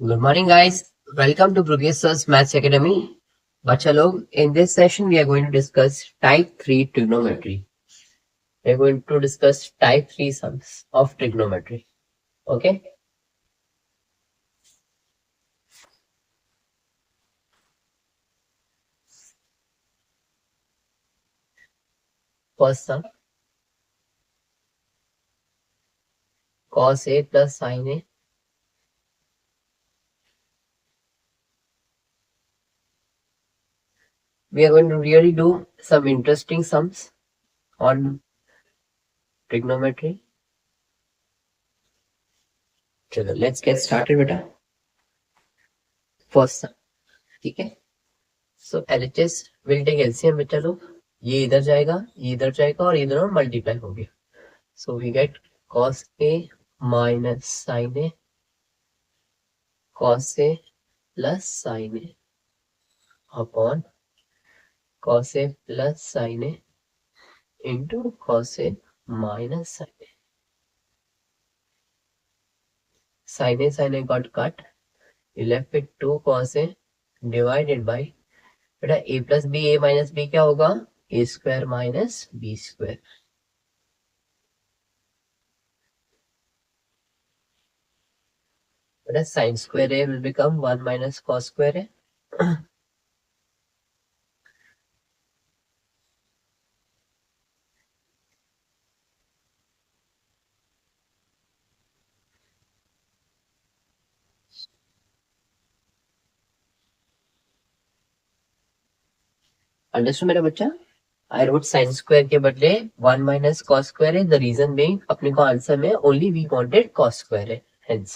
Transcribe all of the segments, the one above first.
Good morning, guys. Welcome to Progressor's Maths Academy. बच्चा लोग, in this session we are going to discuss type 3 trigonometry. We are going to discuss type 3 sums of trigonometry. Okay? First sum, cos A plus sin A. We are going to really do some interesting sums on trigonometry. चलो, let's get started बेटा. First sum, ठीक है? So LHS will take LCM बेटा लोग. ये इधर जाएगा, ये इधर जाएगा और ये दोनों मल्टीप्लाई हो गया. So we get cos A minus sin A, cos A plus sin A upon cos A plus sin A into cos A minus sin A. Sin A got cut. You left with 2 cos A divided by बेटा A plus B, A minus B क्या होगा? A square minus B square. बेटा sin square A will become 1 minus cos square A. Understood मेरा बच्चा? I wrote sin square के बदले 1 minus cos square है. The reason being अपने को आंसर में only we wanted cos square है. Hence,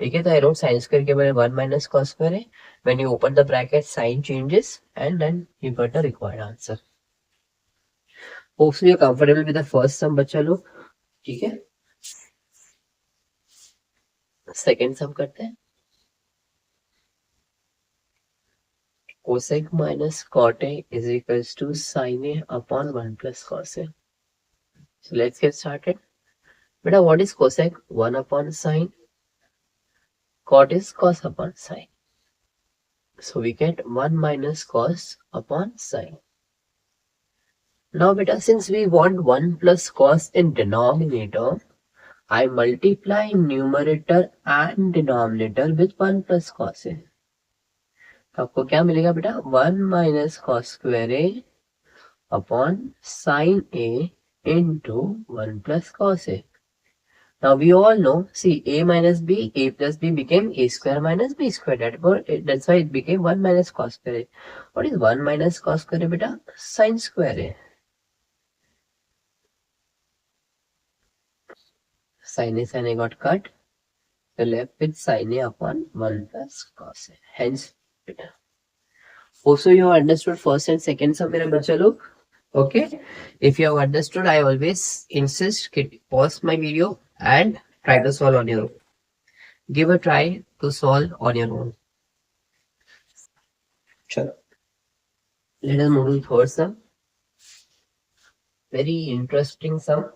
ठीक है, तो I wrote sin square के बदले 1 minus cos square है. When you open the bracket, sign changes and then you got the required answer. Hope you are comfortable with the first sum बच्चा लोग. ठीक है, सेकेंड सम करते हैं. cosec minus cot A is equals to sin A upon 1 plus cos A. So let's get started. Beta, what is cosec? 1 upon sin. Cot is cos upon sin. So we get 1 minus cos upon sin. Now beta, since we want 1 plus cos in denominator, I multiply numerator and denominator with 1 plus cos A. आपको क्या मिलेगा बेटा? 1 minus cos square A upon sin A into 1 plus cos A. Now we all know, see, A minus B, A plus B became A square minus B square. That's why it became 1 minus cos square A. What is 1 minus cos square A beta? Sin square A. Sin A got cut. So left with sin A upon 1 plus cos A. Hence, beta. Also, you have understood first and second sum, मेरा बच्चा लोग. Okay, if you have understood, I always insist, pause my video and try to solve on your own. Give a try to solve on your own. Chalo. Let us move to third sum. Very interesting sum.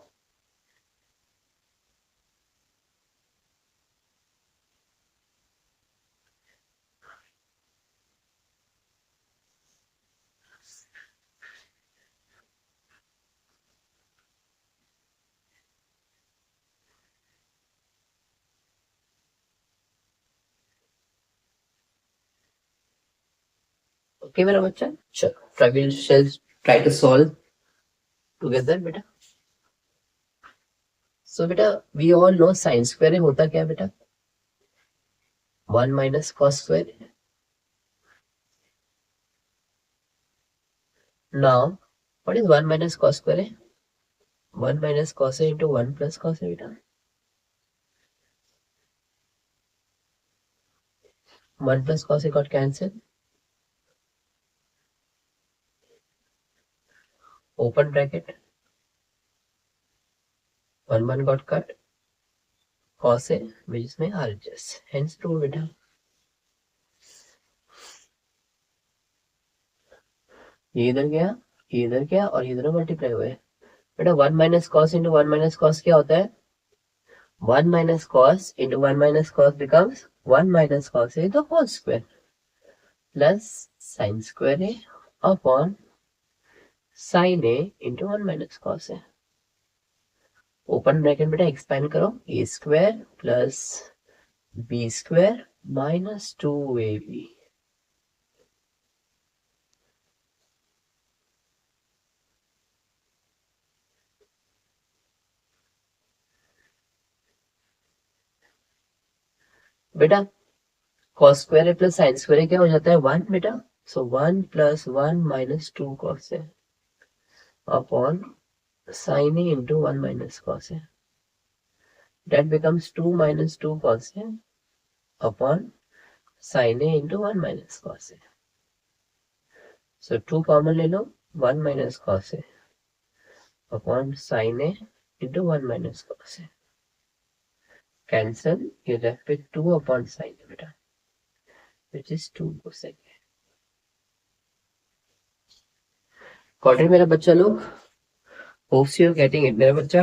Okay, मेरा बच्चा, चलो, we shall try to solve together, बेटा. So बेटा, we all know sin square होता क्या बेटा? 1 minus cos square. Now, what is 1 minus cos square? 1 minus cos A into 1 plus cos A beta. 1 plus cos A got cancelled. Open bracket. 1 got cut. Cos A, which is my RHS. Hence true beta. ये इधर गया, ये इधर गया और ये दोनों multiply हुए. बेटा 1 minus cos into 1 minus cos क्या होता है? 1 minus cos into 1 minus cos becomes 1 minus cos A the whole square plus sin square A upon sin A into 1 minus cos A. Open bracket बेटा expand करो, A square plus B square minus 2ab. बेटा cos square है plus sin square क्या हो जाता है 1 बेटा, so 1 plus 1 minus 2 cos है upon sin a into 1 minus cos है. That becomes 2 minus 2 cos है upon sin a into 1 minus cos है. So 2 कॉमन ले लो, 1 minus cos है upon sin a into 1 minus cos है. Cancel, you left with 2 upon sin a बेटा, which is 2 cosec. Got it मेरा बच्चा लोग? Hopes you are getting it मेरा बच्चा.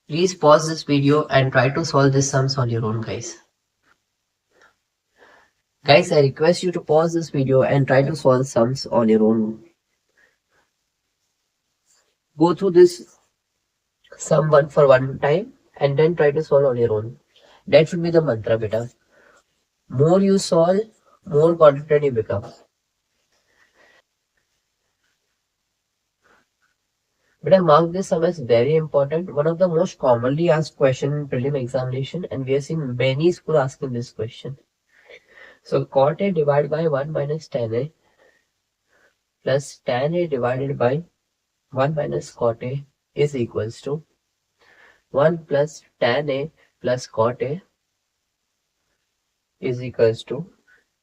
Please pause this video and try to solve this sums on your own, guys. Guys, I request you to pause this video and try to solve sums on your own. Go through this sum one for one time and then try to solve on your own. That should be the mantra, beta. More you solve, more confident you become. Beta, mark this sum as very important. One of the most commonly asked question in prelim examination, and we have seen many schools asking this question. So cot A divided by 1 minus tan A plus tan A divided by 1 minus cot A is equals to 1 plus tan A plus cot A is equals to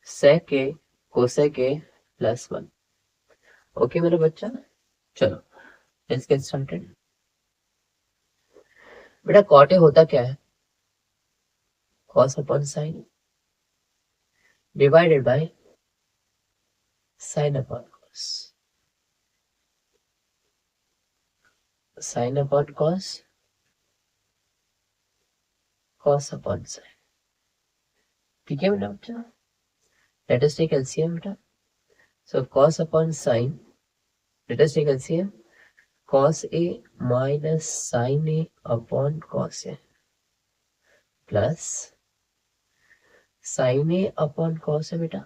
sec A cosec A plus 1. Okay मेरे बच्चा, चलो let's get started. बेटा cot A होता क्या है? cos upon sin divided by sin upon cos. sin upon cos, cos upon sin. ठीक है बेटा बच्चा, लेट अस टेक एलसीएम बेटा. So cos upon sin, let us take LCM. cos A minus sin A upon cos A plus sin A upon cos A बेटा,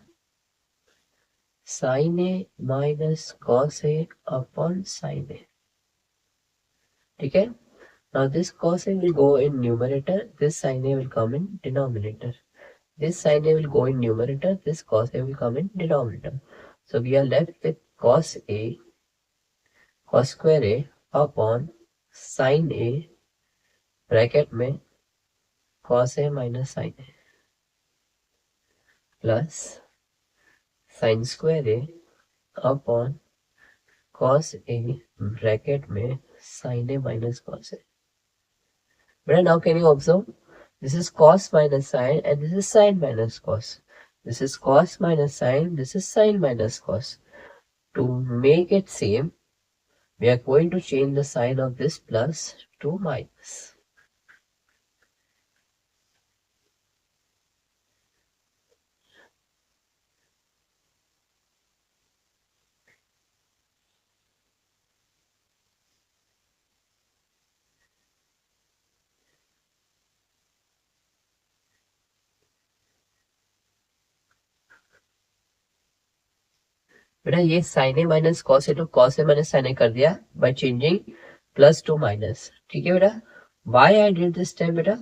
sin A minus cos A upon sin A. ठीक है. Now this cos A will go in numerator, this sin A will come in denominator. This sin A will go in numerator, this cos A will come in denominator. So we are left with cos A, cos square A upon sin A bracket में cos A minus sin A plus sin square A upon cos A bracket में sin A minus cos A. But now can you observe? This is cos minus sin and this is sin minus cos. This is cos minus sin, this is sin minus cos. To make it same, we are going to change the sign of this plus to minus. बेटा ये sin A minus cos A तो cos A minus sin A कर दिया by changing plus to minus. ठीक है बेटा. Why I did this step बेटा?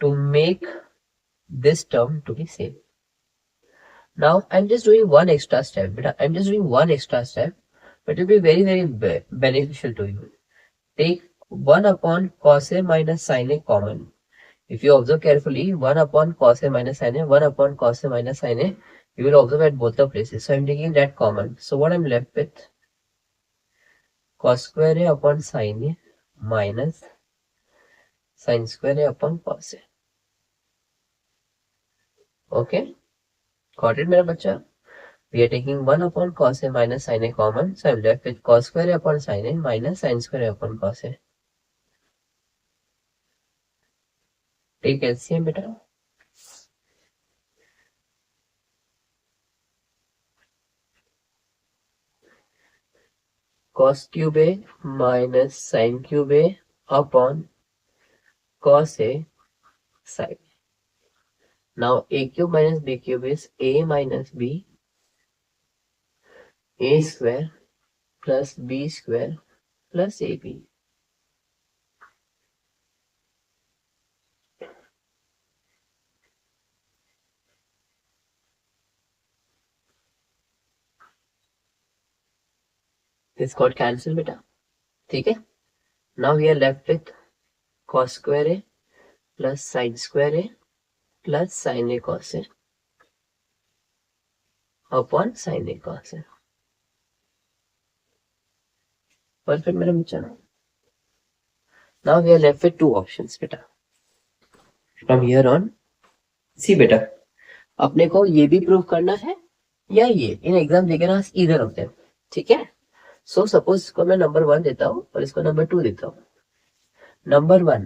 To make this term to be same. Now I'm just doing one extra step बेटा. I'm just doing one extra step, but it will be very beneficial to you. Take 1 upon cos A minus sin A common. If you observe carefully, 1 upon cos A minus sin A, 1 upon cos A minus sin A, you will observe at both the places. So I'm taking that common. So what I'm left with, cos square A upon sin A minus sin square A upon cos A. Okay, got it मेरा बच्चा? We are taking 1 upon cos A minus sin A common. So I'm left with cos square A upon sin A minus sin square A upon cos A. Take LCM बेटा. cos cube A minus sin cube A upon cos A sin. Now A cube minus B cube is A minus B, A square plus B square plus AB. This got cancelled beta. ठीक है. Now we are left with cos square A plus sin square A plus sin A cos A upon sin A cos A. Perfect मेरा बच्चा. Now we are left with two options beta. From here on, see beta. अपने को ये भी prove करना है या ये. इन एग्जाम देखे ना इधर ऑफ देम. ठीक है. सो सपोज इसको मैं नंबर 1 देता हूँ और इसको नंबर 2 देता हूँ. नंबर 1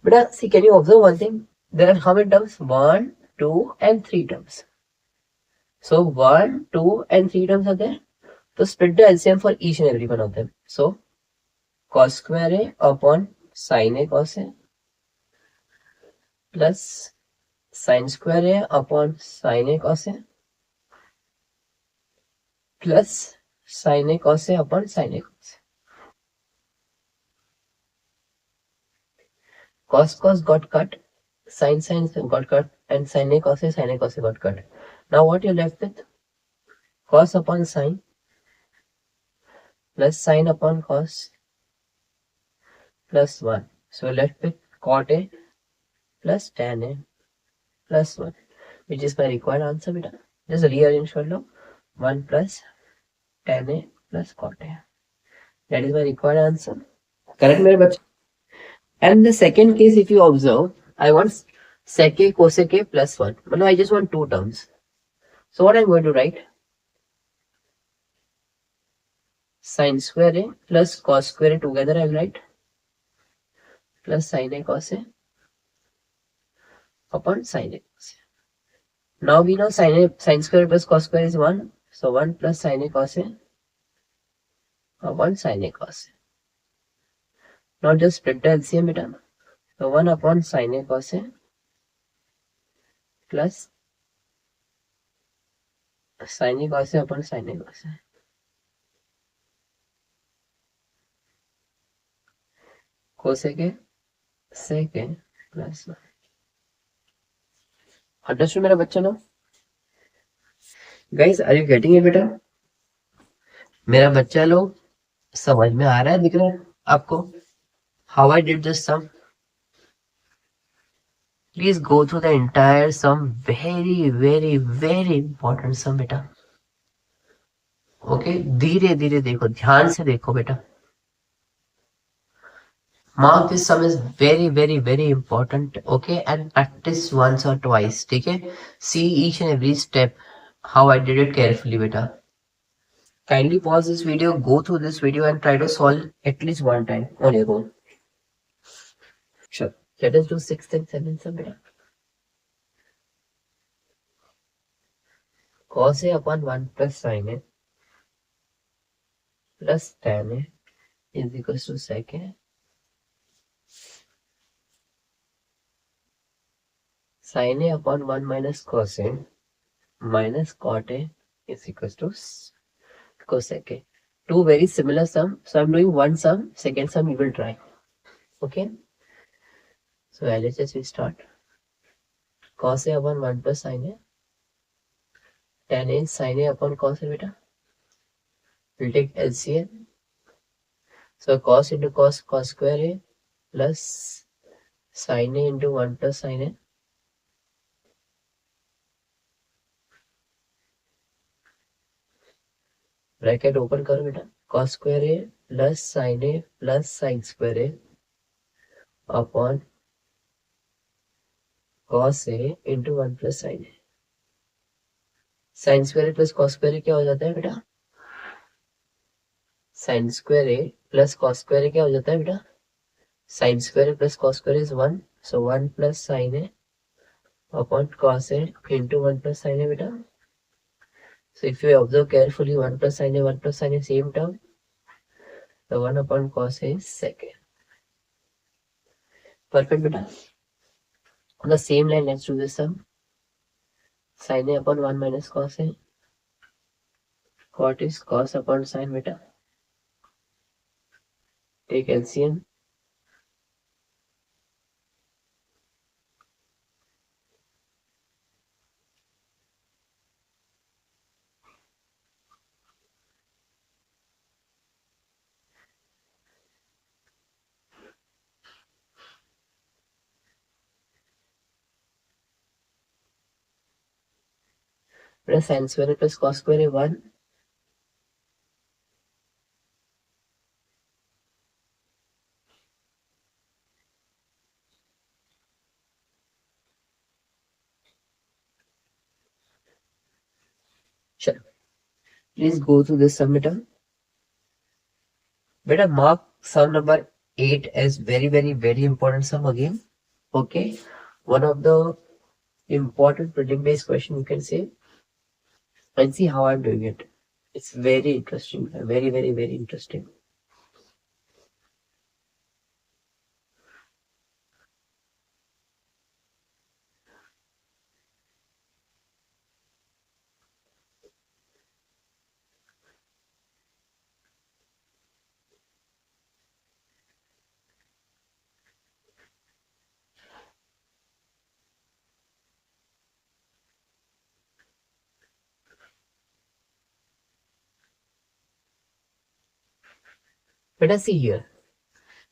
बेटा see can you observe one thing. There are how many terms? 1 2 and 3 terms. So 1 2 and 3 terms are there. So split the LCM for each and every one of them. So cos square A upon sin A cos A plus sin square A upon sin A cos A plus sin A cos A upon sin A cos A. Cos got cut, sin got cut, and sin A cos A got cut. Now what you're left with? Cos upon sin plus sin upon cos plus 1. So we're left with cot A plus tan A plus 1, which is my required answer beta. Just rearrange for now. 1 plus tan A plus cot A. That is my required answer. Correct मेरे बच्चे. And the second case, if you observe, I want sec A cosec A plus 1. But no, I just want two terms. So what I'm going to write? Sin square A plus cos square A together I'll write plus sin A cos A upon sin A cos A. Now we know sin square plus cos square is 1. So 1 plus sin A cos A upon sin A cos A. Now just split the LCM beta. So 1 upon sin A cos A plus sin A cos A upon sin A cos A. Cosec A sec A plus 1. Understood मेरा बच्चा now? Guys, are you getting it बेटा? मेरा बच्चा लोग समझ में आ रहा है, दिख रहा है आपको? How I did this sum? Please go through the entire sum. Very important sum बेटा. Okay, धीरे धीरे देखो, ध्यान से देखो बेटा. Mark this sum is very important. Okay, and practice once or twice. ठीक है? See each and every step how I did it carefully बेटा. Kindly pause this video, go through this video and try to solve at least one time on your own. Sure. Let us do 6th and 7th sum beta. Cos A upon 1 plus sin A plus tan A is equals to sec A. Sin A upon 1 minus cos A minus cot A is equals to cosec A. Two very similar sum. So I'm doing one sum, second sum you will try. Okay. So LHS we start. Cos A upon 1 plus sin A. Tan A is sin A upon cos A beta. We'll take LCM. So cos into cos square A plus sin A into 1 plus sin A. Bracket open करो बेटा. Cos square A plus sin A plus sin square A upon cos A into 1 plus sin A. Sin square A plus cos square A क्या हो जाता है बेटा? Sin square A plus cos square A क्या हो जाता है बेटा? Sin square A plus cos square A is 1. So 1 plus sin A upon cos A into 1 plus sin A beta. So if you observe carefully, 1 plus sin A, 1 plus sin A, same term. So 1 upon cos A is secant. Perfect, beta. On the same line, let's do this sum. Sin A upon 1 minus cos A. Cot is cos upon sin beta. Take LCM. Plus sin square A plus cos square A 1. Sure. Please go through this sum beta. Beta, mark sum number 8 as very, very, very important sum again. Okay. One of the important predict based question you can say. And see how I'm doing it. It's very interesting. Very, very, very interesting. Let us see here.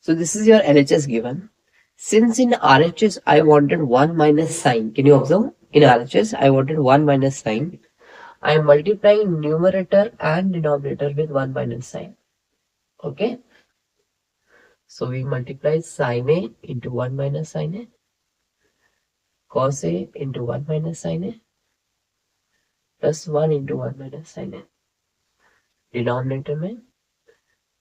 So this is your LHS given. Since in RHS I wanted 1 minus sign. Can you observe? In RHS I wanted 1 minus sign. I am multiplying numerator and denominator with 1 minus sign. Okay. So we multiply sin A into 1 minus sin A. Cos A into 1 minus sin A. Plus 1 into 1 minus sin A. Denominator में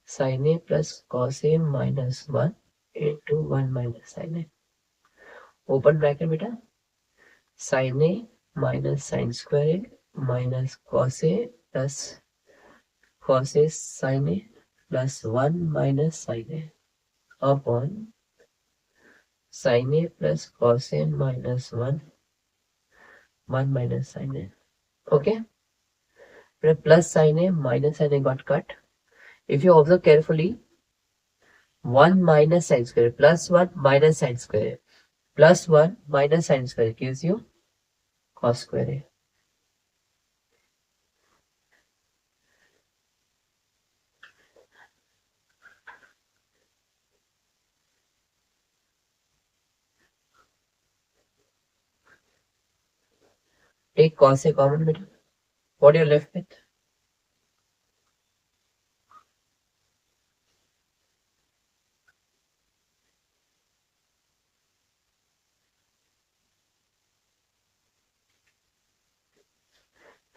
sin A plus cos A minus 1 into 1 minus sin A. Open bracket beta. Sin A minus sin square A minus cos A plus cos A sin A plus 1 minus sin A upon sin A plus cos A minus 1 minus sin A. Okay. Plus sin A minus sin A got cut. If you observe carefully, 1 minus sin square plus 1 minus sin square plus 1 minus sin square gives you cos square A. Take cos A common beta. What are you left with?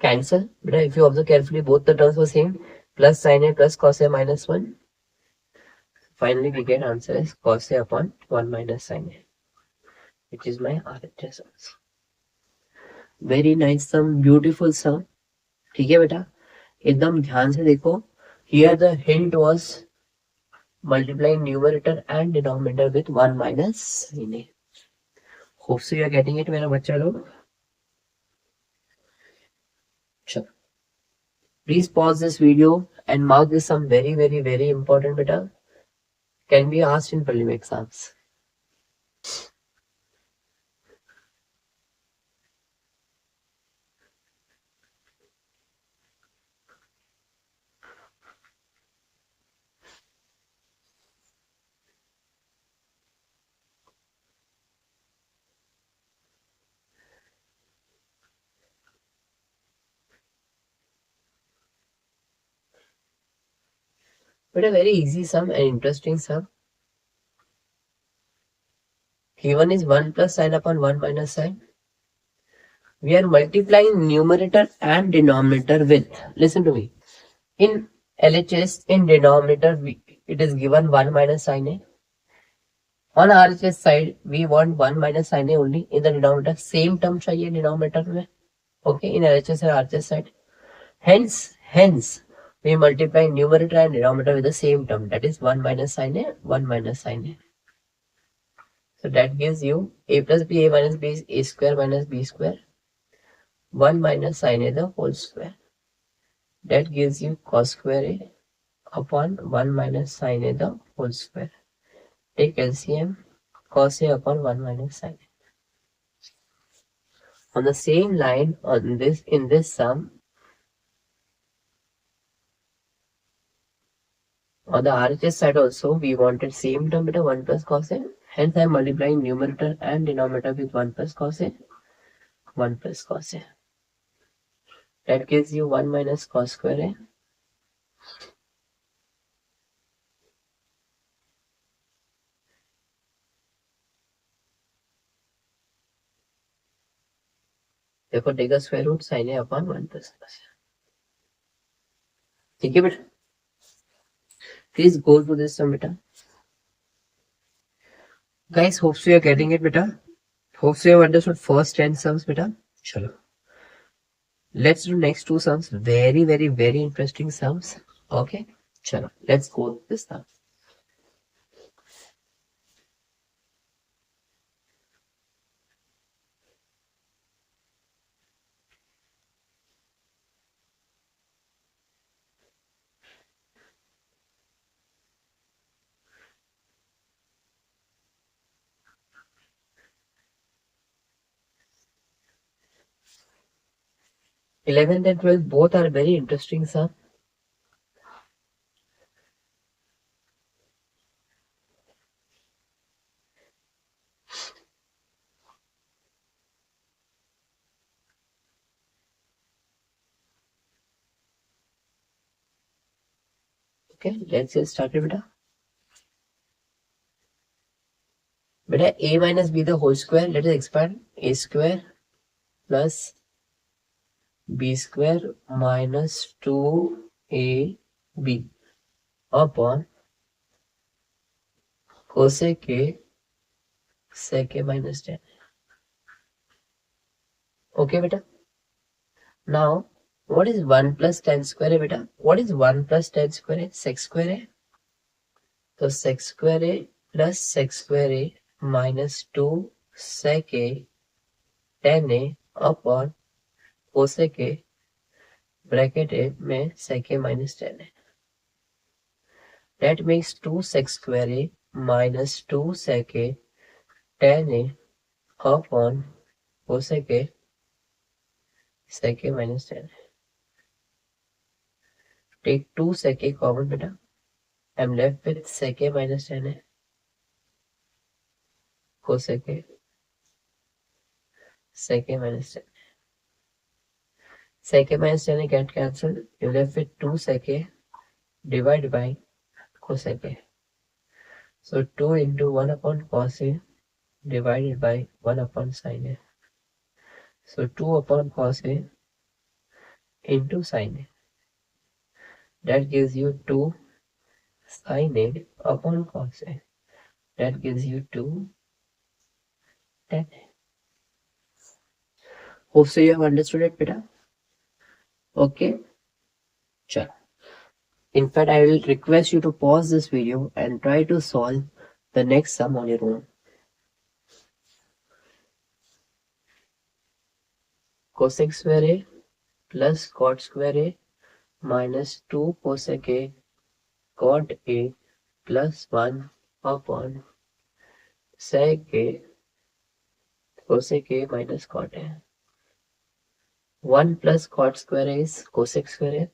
Cancel. But if you observe carefully, both the terms were same. Plus sin A plus cos A minus 1. Finally, we get answer as cos A upon 1 minus sin A, which is my RHS answer. Very nice sum, beautiful sum. ठीक है बेटा, एकदम ध्यान से देखो. Here the hint was multiplying numerator and denominator with 1 minus sin A. Hope so you are getting it, मेरा बच्चा लोग. Sure. Please pause this video and mark this sum very, very, very important beta. Can be asked in prelim exams. But a very easy sum and interesting sum. Given is 1 plus sin upon 1 minus sin. We are multiplying numerator and denominator with, listen to me, in LHS, in denominator, it is given 1 minus sin A. On RHS side, we want 1 minus sin A only. In the denominator, same term चाहिए denominator में. Okay, in LHS and RHS side. Hence, we multiply numerator and denominator with the same term, that is 1 minus sin a, 1 minus sin a. So that gives you a plus b, a minus b is a square minus b square, 1 minus sin a the whole square. That gives you cos square a upon 1 minus sin a the whole square. Take LCM, cos a upon 1 minus sin a. On the same line, on this, in this sum, on the RHS side also, we wanted same term beta 1 plus cos a. Hence, I am multiplying numerator and denominator with 1 plus cos a, 1 plus cos a. That gives you 1 minus cos square a. Therefore, take a square root sin a upon 1 plus cos a. ठीक है बेटा, please go through this sum beta. Guys, hope so you are getting it beta. Hope so you have understood first 10 sums beta. Chalo. Let's do next two sums. Very, very, very interesting sums. Okay. Chalo. Let's go this sum. Eleventh and 12th both are very interesting sum. Okay, let's get started beta. Beta a minus b the whole square. Let us expand. A square plus b square minus 2ab upon cosec a sec a minus 10. Okay beta. Now, what is 1 plus tan square a beta? What is 1 plus tan square a? Sec square a. So sec square a plus sec square a minus 2 sec a tan a upon cosec a bracket a में sec a minus tan a. That makes 2 sec square a minus 2 sec a tan a upon cosec a sec a minus tan a. Take 2 sec a common beta. I'm left with sec a minus tan a cosec a sec a minus tan a. Sec a minus tan a get cancelled. You left with 2 sec a divided by cosec a. So 2 into 1 upon cos a divided by 1 upon sin a. So 2 upon cos a into sin a. That gives you 2 sin a upon cos a. That gives you 2 tan a. Hope so you have understood it, beta. Okay. Sure. In fact, I will request you to pause this video and try to solve the next sum on your own. Cosec square a plus cot square a minus 2 cosec a cot a plus 1 upon sec a cosec a minus cot a. 1 plus cot square a is cosec square a.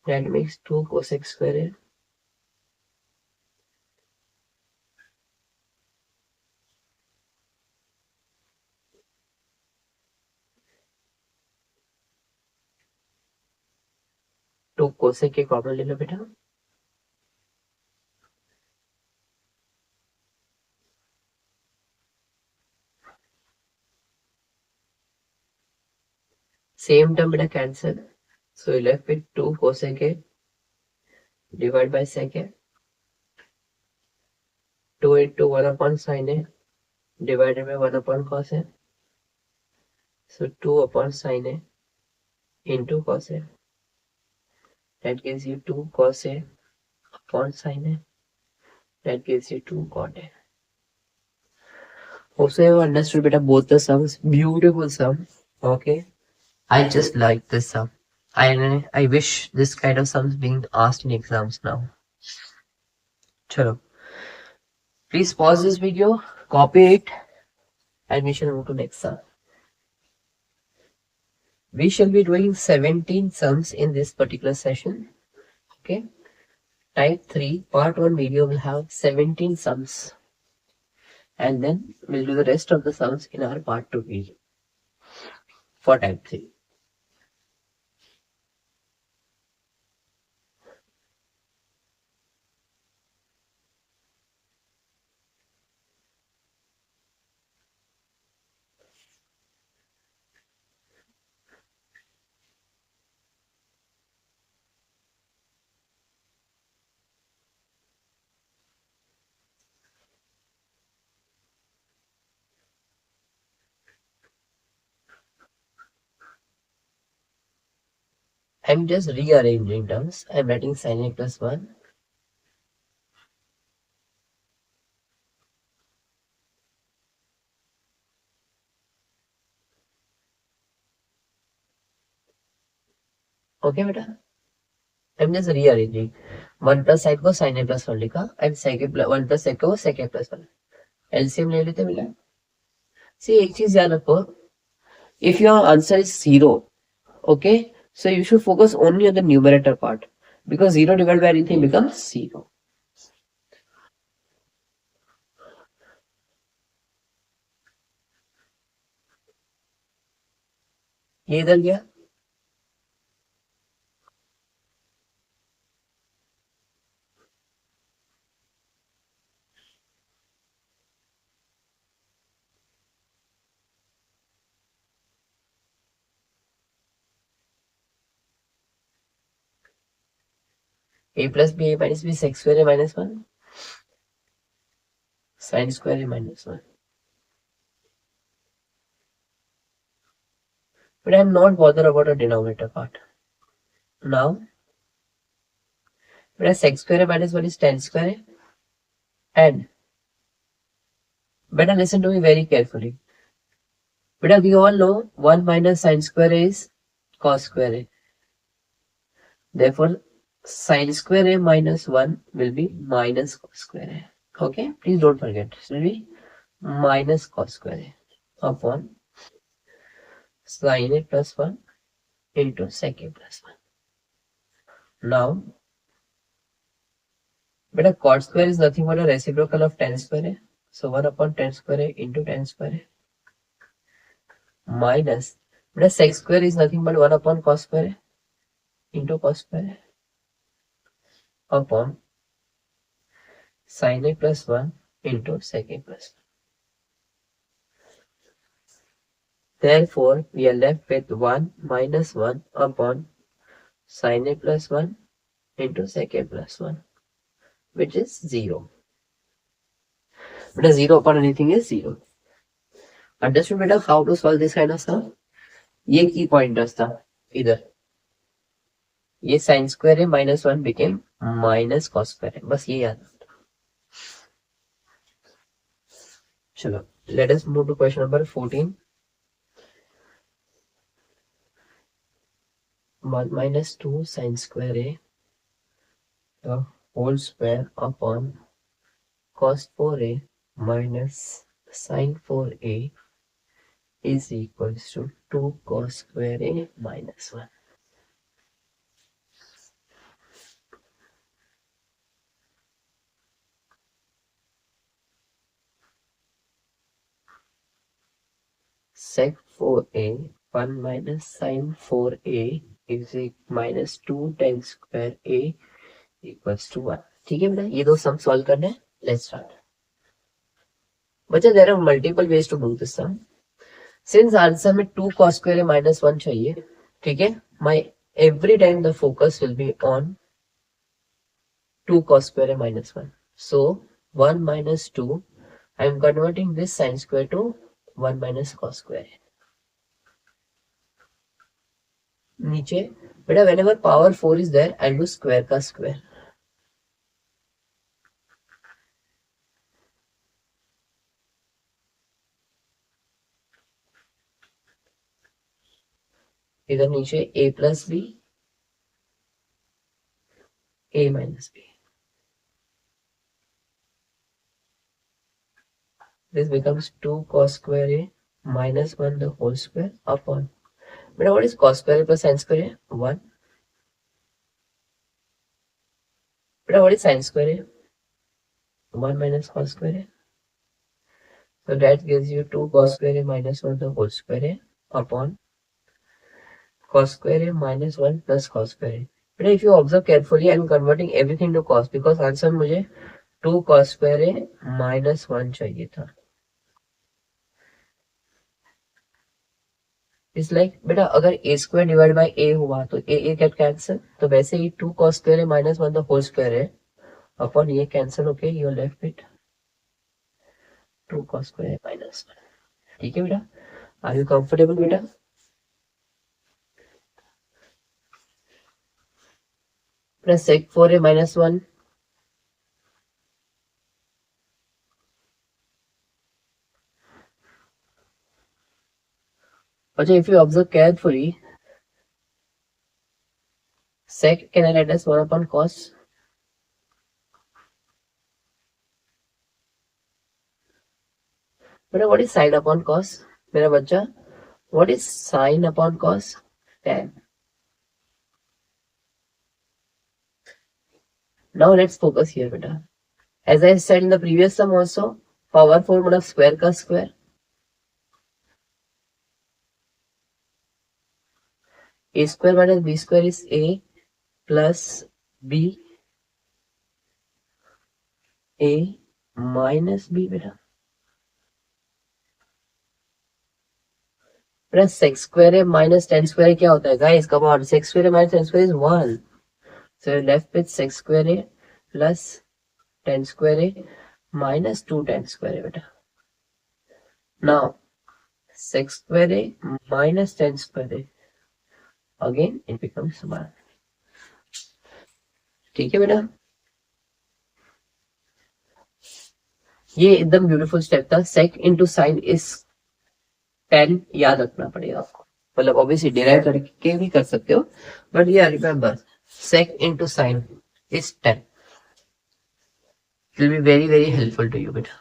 That makes 2 cosec square a. तो cosec के common ले लो बेटा. Same term बेटा cancel. So we left with 2 cosec A divided by sec A. 2 into 1 upon sin A divided by 1 upon cos A. So 2 upon sin A into cos A. That gives you 2 cos A upon sin A. That gives you 2 cot A. Also, you have understood better both the sums. Beautiful sum. Okay. I just like this sum. I wish this kind of sums being asked in exams now. Chalo. Please pause this video, copy it, and we shall move to next sum. We shall be doing 17 sums in this particular session. Okay. Type 3, part 1 video will have 17 sums. And then we'll do the rest of the sums in our part 2 video for type 3. I'm just rearranging terms. I'm writing sin A plus 1. Okay, beta? I'm just rearranging. 1 plus sec को sin A plus 1 लिखा and sec A plus 1 plus sec को sec A plus 1. LCM ले लेते मिला. See, एक चीज याद रखो. If your answer is 0, okay, so you should focus only on the numerator part because 0 divided by anything becomes 0. ये इधर गया. A plus b, a minus b, sec square a minus 1, sin square a minus 1. But I'm not bothered about the denominator part. Now, but sec square a minus 1 is tan square a. And better listen to me very carefully. But we all know 1 minus sin square a is cos square a. Therefore, sin square a minus 1 will be minus cos square a. Okay, please don't forget. It will be minus cos square a upon sin a plus 1 into sec a plus 1. Now, but cot square is nothing but a reciprocal of tan square a. So 1 upon tan square a into tan square a minus, but sec square is nothing but 1 upon cos square a into cos square a upon sin a plus 1 into sec a plus 1. Therefore, we are left with 1 minus 1 upon sin a plus 1 into sec a plus 1, which is 0. But 0 upon anything is 0. Understood better how to solve this kind of stuff? ये key pointers था इधर. ये sin square a minus 1 became minus cos square a. बस ये याद रखना. चलो, let us move to question number 14. 1 minus 2 sin square a the whole square upon cos 4a minus sin 4a is equals to 2 cos square a minus 1. Sec 4a 1 minus sin 4a is minus 2 tan square a equals to 1. ठीक है बेटा, ये दो sum solve करने हैं. Let's start. बच्चा, there are multiple ways to do this sum. Since answer में 2 cos square a minus 1 चाहिए, ठीक है, my every time the focus will be on 2 cos square a minus 1. So 1 minus 2, I am converting this sine square to 1 minus cos square. नीचे बेटा whenever power 4 is there, I'll do square का square. इधर नीचे a plus b, a minus b. This becomes 2 cos square a minus 1 the whole square upon. But what is cos square a plus sin square a? 1. But what is sin square a? 1 minus cos square a. So that gives you 2 cos square a minus 1 the whole square a upon cos square a minus 1 plus cos square a. But if you observe carefully, I am converting everything to cos because answer मुझे 2 cos square a minus 1 चाहिए था. It's like बेटा अगर ए square divide by ए हुआ तो ए get cancel, तो वैसे ही 2 cos square है माइनस 1 द होल स्क्वायर है अपन ये कैंसिल होके you left with 2 cos square है माइनस 1. ठीक है बेटा, आर यू कंफर्टेबल बेटा? प्लस सेक 4 है माइनस 1. अच्छा, if you observe carefully, sec can I write as 1 upon cos? बेटा what is sin upon cos? मेरा बच्चा, what is sin upon cos? tan. Now let's focus here बेटा. As I said in the previous sum also, power 4 मतलब square का square. A square minus b square is a plus b, a minus b बेटा, plus sec x square है minus tan square क्या होता है guys, come on, sec x square है minus tan square is 1. So left with sec x square है plus tan square है minus 2 tan square है बेटा. नाउ सेक्स स्क्वायर है माइनस टेन स्क्वायर है, अगेन इट बिकम्स 1. ठीक है बेटा, ये एकदम ब्यूटीफुल स्टेप था. सेक इनटू साइन इज 10 याद रखना पड़ेगा आपको, मतलब ऑब्वियसली डिराइव करके भी कर सकते हो, बट ये remember sec into sin is 10. It will be very very helpful to you beta.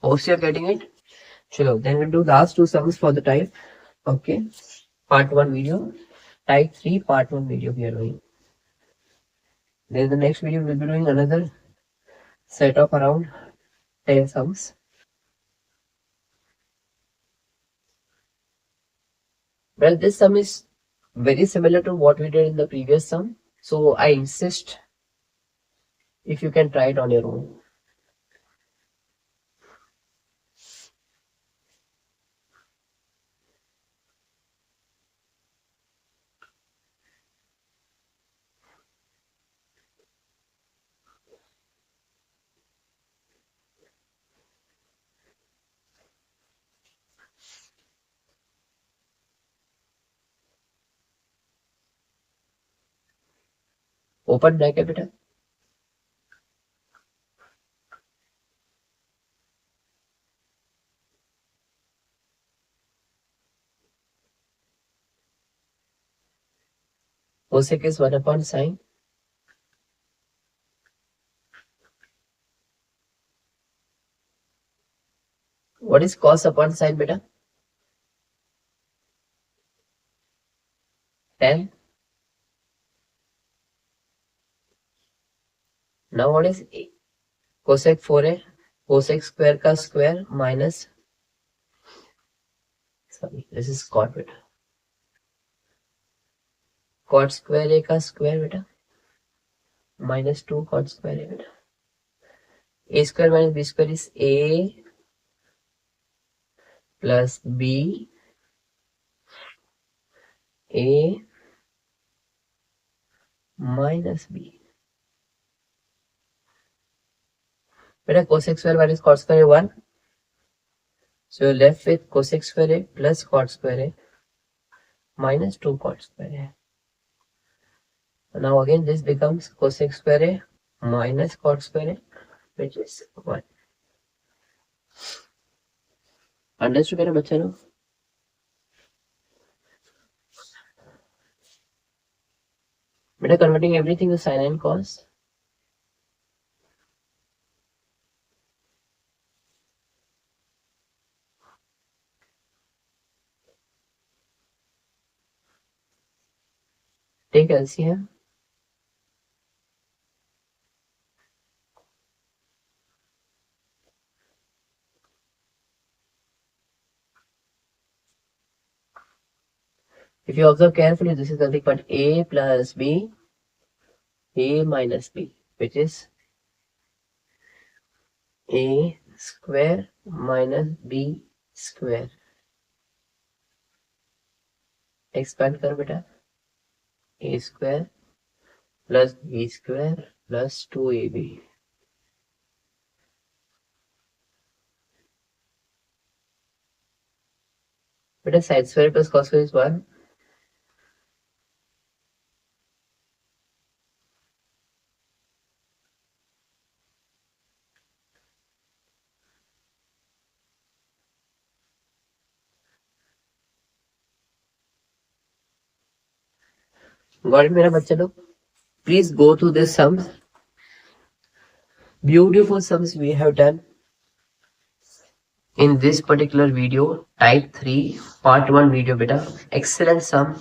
Hope you are getting it. Chalo, then we'll do last two sums for the type. Okay, part 1 video, type 3 part 1 video we are doing. Then the next video we'll be doing another set of around 10 sums. Well, this sum is very similar to what we did in the previous sum, so I insist if you can try it on your own. Open bracket बेटा. Cosec is 1 upon sine. What is cos upon sine beta? 10. Now what is cosec 4a? Cosec square का square minus, sorry, this is cot beta. Cot square a का square beta minus 2 cot square a beta. A square minus b square is a plus b, a minus b. बेटा cosec square minus cot square 1. So you're left with cosec square a plus cot square a minus 2 cot square a. Now again this becomes cosec square a minus cot square a, which is 1. Understood मेरे बच्चे लोग? बेटा converting everything to sin and cos. Take LCM. If you observe carefully, this is nothing but a plus b, a minus b, which is a square minus b square. Expand कर बेटा. A square plus b square plus 2ab. बेटा sin square plus cos square is 1. Got it मेरा बच्चा लोग? Please go through this sums. Beautiful sums we have done in this particular video, type 3 part 1 video beta. Excellent sum.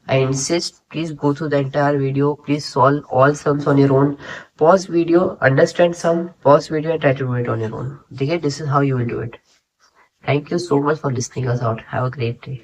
I insist, please go through the entire video. Please solve all sums on your own. Pause video, understand sum, pause video and try to do it on your own. Okay, this is how you will do it. Thank you so much for listening us out. Have a great day.